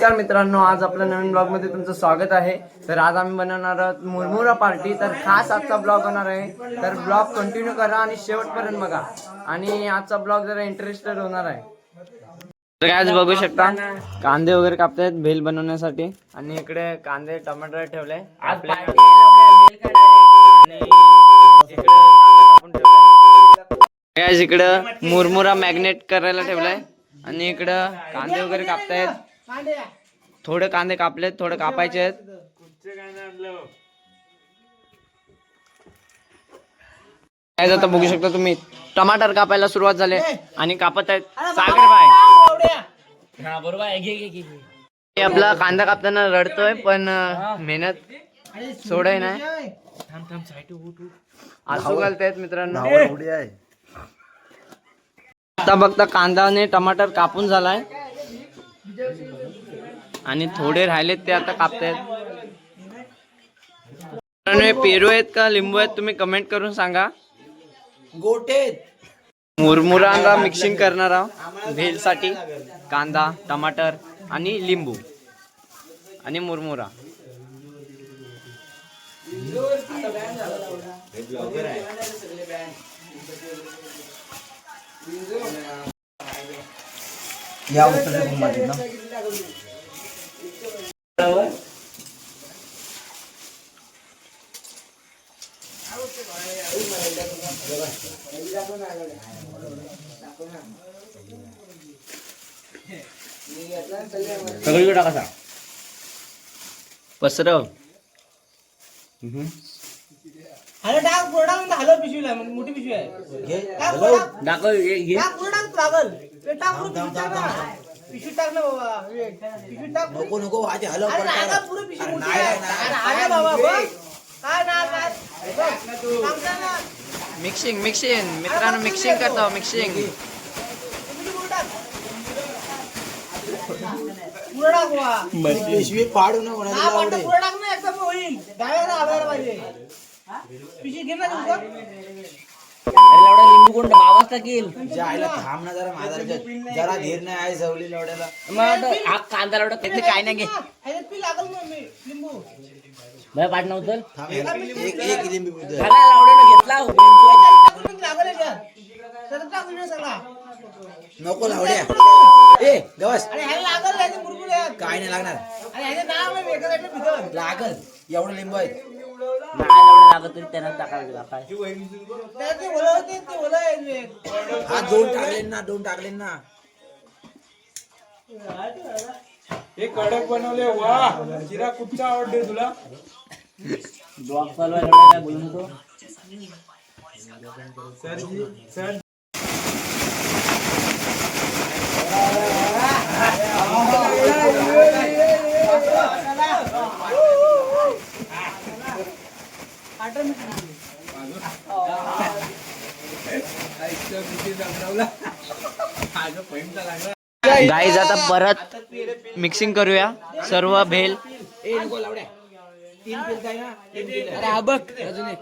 नमस्कार मित्रांनो, आज आपल्या नवीन ब्लॉग मध्ये तुमचं स्वागत आहे। तर आज आम्ही बनवणार आहोत मुरमुरा पार्टी। तर खास आजचा ब्लॉग होणार आहे, तर ब्लॉग कंटिन्यू करा आणि शेवटपर्यंत बघा। आणि आजचा ब्लॉग जरा इंटरेस्टेड होणार आहे। तर आज बघू शकता कांदे वगैरे कापतायत भेल बनवण्यासाठी। आणि इकडे कांदे टमाटर ठेवले आपल्या आणि इकडे मुरमुरा मॅग्नेट करायला ठेवलाय। आणि इकडं कांदे वगैरे कापतायत। थोडे कांदे कापलेत, थोडे कापायचे आहेत। आता बघू शकता तुम्ही टमाटर कापायला सुरुवात झाले आणि कापत आहेत सागर भाई। हा बरोबर आहे, घे आपला कांदा कापताना रडतोय पण मेहनत सोडाय नाही। आसू घालतायत मित्रांनो। आता बघता कांदा आणि टमाटर कापून झालाय आणि थोडे राहिलेत ते आता कापतायत। पेरू आहेत का लिंबू आहेत तुम्ही कमेंट करून सांगा। मुरमुराला मिक्सिंग करणार आहोत भेल साठी। कांदा टमाटर आणि लिंबू आणि मुरमुरा। या उत्तर घुमाते ना सगळीकडे टाका पसरव। अरे टाक पुढे टाक हलव पिशवीला मोठी पिशवी आहे टाक दाखव घे टाक पुढे टाक लागल ते टाक पुढे पिशवी टाक ना बाबा पिशवी टाक नको नको आधी हलव अरे टाका पुढे पिशवी मोठी आहे अरे बाबा बघ काय ना मिक्सिंग मित्रांनो मिक्सिंग करतो मिक्सिंग। पुढे टाक वा पिशवी पाडू ना पुढे टाक ना एकदम होईल डायरेक्ट आवायला पाहिजे पिशवी घे ना तुमचं। एवढा लिंबू कोण बाबाच टाकील जायला थांब ना जरा माझा जरा धीर नाही आहे सवली लवड्याला मग हा कांदा लावडा किती काय नाही घे ह्याच्यात पी लागल मग मी लिंबू भाई पाठ नव्हतं थांब एक लिंबू पिऊ लावडा घेतला लागल याच्यात तर टाक विडिओ सगळा नको लावड्या ए गवस अरे ह्याला लागल ह्याचे मुरमुरे आहेत काय नाही लागणार अरे ह्याचे नाव आहे वेगळं वेगळं भीतर लागल एवढं लिंबू आहे नाही लावडा लागत तरी त्यांना टाकायला काय ते ओलं होते ते ओलं आहे हा दोन टाकले ना हे कडक बनवले वा चिरा कुठचा आवडते तुला ब्लॉग चालू आहे एवढा काय बोलू नको सर गाईज आता परत मिक्सिंग करूया सर्व भेल। ए नको लावड्या तीन पिलत आहे ना तीन पिल अरे हा बघ अजून एक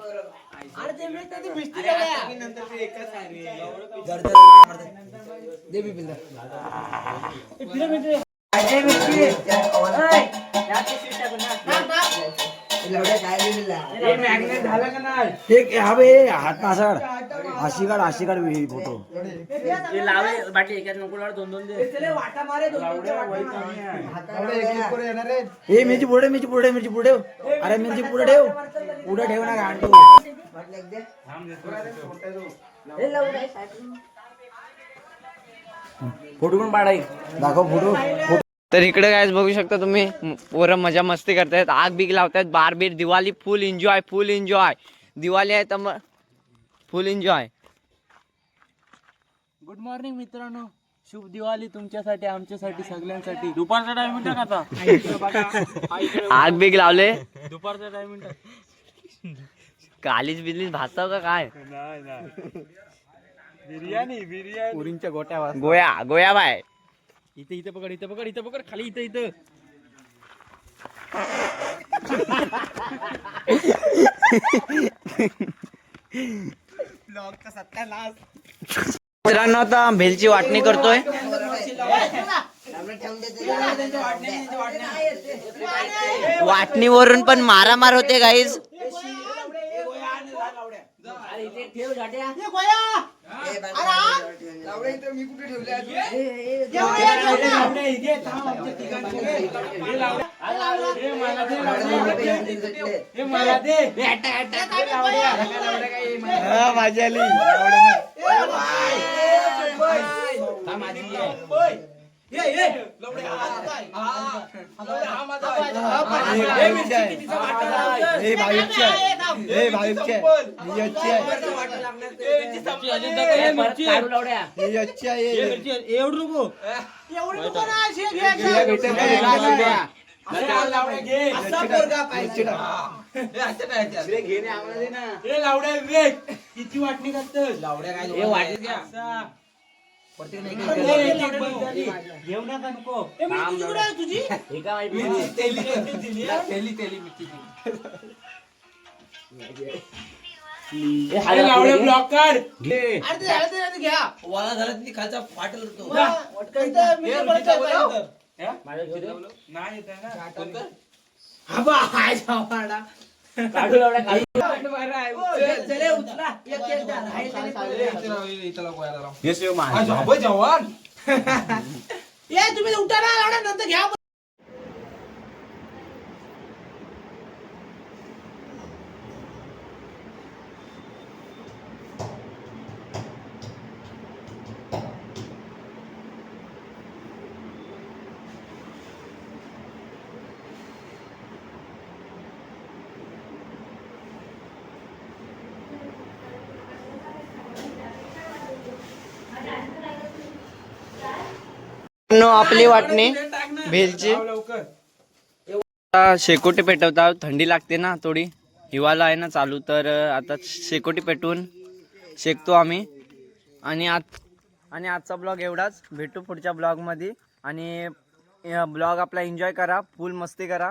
अरे ते मी ते भिजती गेल्या नंतर ते एकच आहे जर दे बी पिल मॅग्नेट झाला का नाही एक हा बे हात असा अशी काढ फोटो लावे बाटली एकात नको लावड दोन दोन दे वाटा मारे ए मिरची पुढे अरे मिरची पुढे ठेव ना गांडू फोटो पण पाडाय दाखव फोटो तर इकडे काय बघू शकता तुम्ही पोरं मजा मस्ती करतायत आग बिग लावतायत बारबीर दिवाळी फुल एन्जॉय दिवाळी आहे तर फुल एन्जॉय। गुड मॉर्निंग मित्रांनो, शुभ दिवाळी तुमच्यासाठी आमच्यासाठी सगळ्यांसाठी। दुपारचा टायमिंग टाक आता आग बिग लावले दुपारचा टायमिंग टाक कालीच बिजलीच भाजताव का काय नाही बिर्याणी पुरींच्या गोट्या गोया बाय इथे पकड खाली इथे ब्लॉगचा सत्यानाश। मित्रांनो आता भेलची वाटणी करतोय। वाटणीवरून पण मारामार होते गाईज. ये गोया अरे आ. माझी आली किती वाटणी करतोस? घेऊ नका नको. तुझी ब्लॉक कर. अरे ते झालं ते घ्या वाला झाला ती खालचा फाटल तो नाही येत आहे ना. ये तुम्ही उठा ना लावडा नंतर घ्या. आपली वाटणी भेलची शेकोटी पेटवता. थंडी लागते ना थोडी, हिवाळा आहे ना चालू, तर आता शेकोटी पेटवून शेकतो आम्ही. आणि आजचा ब्लॉग एवढाच. भेटू पुढच्या ब्लॉगमध्ये. आणि ब्लॉग आपला एन्जॉय करा, फुल मस्ती करा.